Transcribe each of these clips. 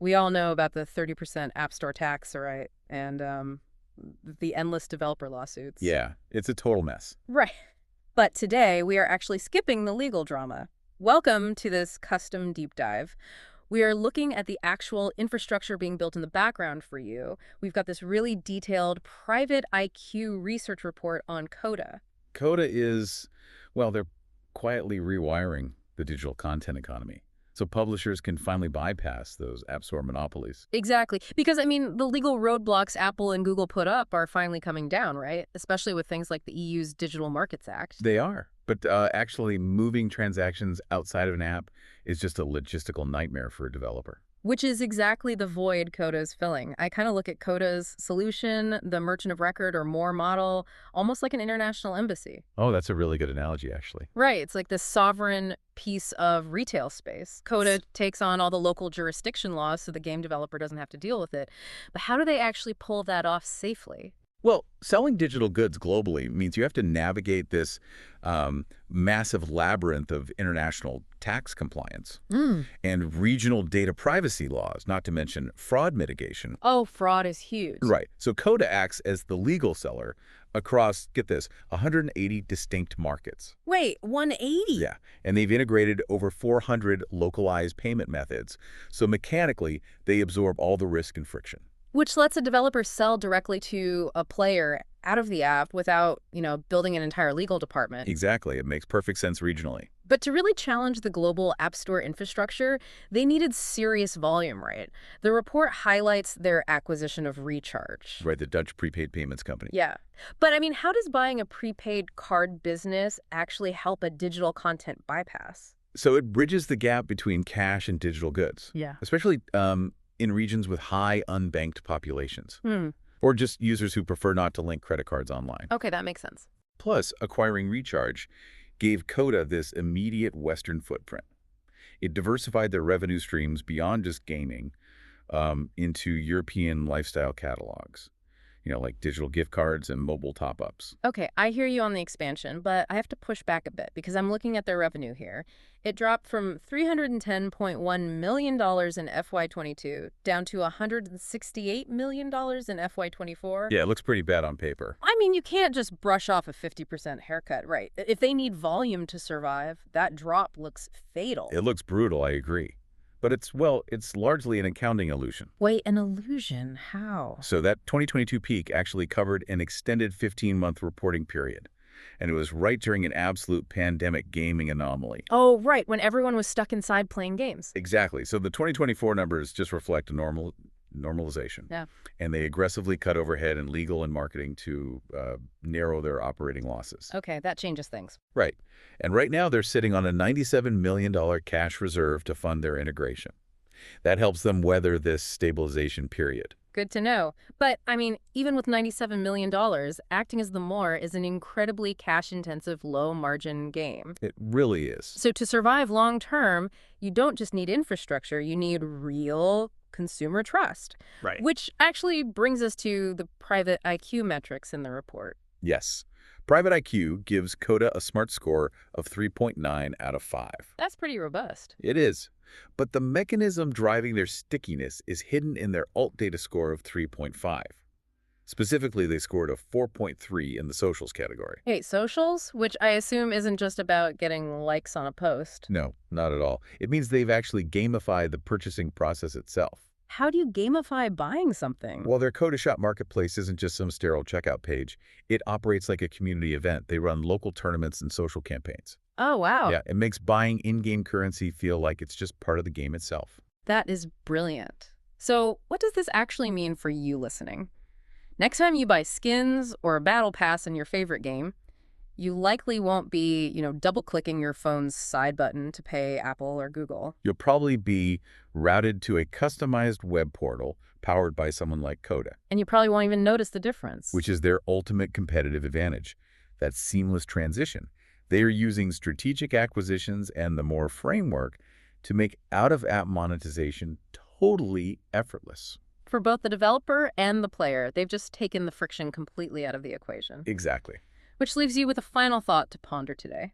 We all know about the 30% App Store tax, right? And the endless developer lawsuits. Yeah, it's a total mess. Right. But today, we are actually skipping the legal drama. Welcome to this custom deep dive. We are looking at the actual infrastructure being built in the background for you. We've got this really detailed private IQ research report on Coda. Coda is, well, they're quietly rewiring the digital content economy, so publishers can finally bypass those App Store monopolies. Exactly. Because, I mean, the legal roadblocks Apple and Google put up are finally coming down, right? Especially with things like the EU's Digital Markets Act. They are, but actually moving transactions outside of an app is just a logistical nightmare for a developer. Which is exactly the void Coda's filling. I kind of look at Coda's solution, the merchant of record or more model, almost like an international embassy. Oh, that's a really good analogy, actually. Right, it's like this sovereign piece of retail space. Coda takes on all the local jurisdiction laws so the game developer doesn't have to deal with it. But how do they actually pull that off safely? Well, selling digital goods globally means you have to navigate this massive labyrinth of international tax compliance and regional data privacy laws, not to mention fraud mitigation. Oh, fraud is huge. Right. So Coda acts as the legal seller across, get this, 180 distinct markets. Wait, 180? Yeah. And they've integrated over 400 localized payment methods. So mechanically, they absorb all the risk and friction. Which lets a developer sell directly to a player out of the app without, building an entire legal department. Exactly. It makes perfect sense regionally. But to really challenge the global App Store infrastructure, they needed serious volume, right? The report highlights their acquisition of Recharge. Right, the Dutch prepaid payments company. Yeah. But I mean, how does buying a prepaid card business actually help a digital content bypass? So it bridges the gap between cash and digital goods. Yeah. Especially in regions with high unbanked populations, Hmm. or just users who prefer not to link credit cards online. Okay, that makes sense. Plus, acquiring Recharge gave Coda this immediate Western footprint. It diversified their revenue streams beyond just gaming into European lifestyle catalogs, like digital gift cards and mobile top-ups. Okay, I hear you on the expansion, but I have to push back a bit because I'm looking at their revenue here. It dropped from $310.1 million in FY22 down to $168 million in FY24. Yeah, it looks pretty bad on paper. I mean, you can't just brush off a 50% haircut, right? If they need volume to survive, that drop looks fatal. It looks brutal, I agree. But it's largely an accounting illusion. Wait, an illusion? How? So that 2022 peak actually covered an extended 15-month reporting period. And it was right during an absolute pandemic gaming anomaly. Oh, right, when everyone was stuck inside playing games. Exactly. So the 2024 numbers just reflect a normalization. Yeah. And they aggressively cut overhead in legal and marketing to narrow their operating losses. Okay, that changes things. Right. And right now they're sitting on a $97 million cash reserve to fund their integration. That helps them weather this stabilization period. Good to know. But, I mean, even with $97 million, acting as the More is an incredibly cash-intensive, low-margin game. It really is. So to survive long-term, you don't just need infrastructure, you need real consumer trust. Right. Which actually brings us to the private IQ metrics in the report. Yes. Private IQ gives Coda a smart score of 3.9 out of 5. That's pretty robust. It is. But the mechanism driving their stickiness is hidden in their alt data score of 3.5. Specifically, they scored a 4.3 in the socials category. Hey, socials, which I assume isn't just about getting likes on a post. No, not at all. It means they've actually gamified the purchasing process itself. How do you gamify buying something? Well, their Coda Shop marketplace isn't just some sterile checkout page. It operates like a community event. They run local tournaments and social campaigns. Oh, wow. Yeah, it makes buying in-game currency feel like it's just part of the game itself. That is brilliant. So what does this actually mean for you listening? Next time you buy skins or a battle pass in your favorite game, you likely won't be, double-clicking your phone's side button to pay Apple or Google. You'll probably be routed to a customized web portal powered by someone like Coda. And you probably won't even notice the difference. Which is their ultimate competitive advantage, that seamless transition. They are using strategic acquisitions and the More framework to make out-of-app monetization totally effortless. For both the developer and the player, they've just taken the friction completely out of the equation. Exactly. Which leaves you with a final thought to ponder today.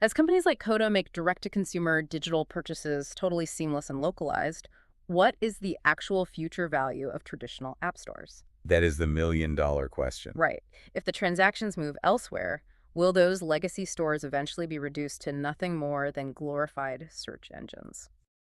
As companies like Coda make direct-to-consumer digital purchases totally seamless and localized, What is the actual future value of traditional app stores? That is the million-dollar question. Right. If the transactions move elsewhere, will those legacy stores eventually be reduced to nothing more than glorified search engines?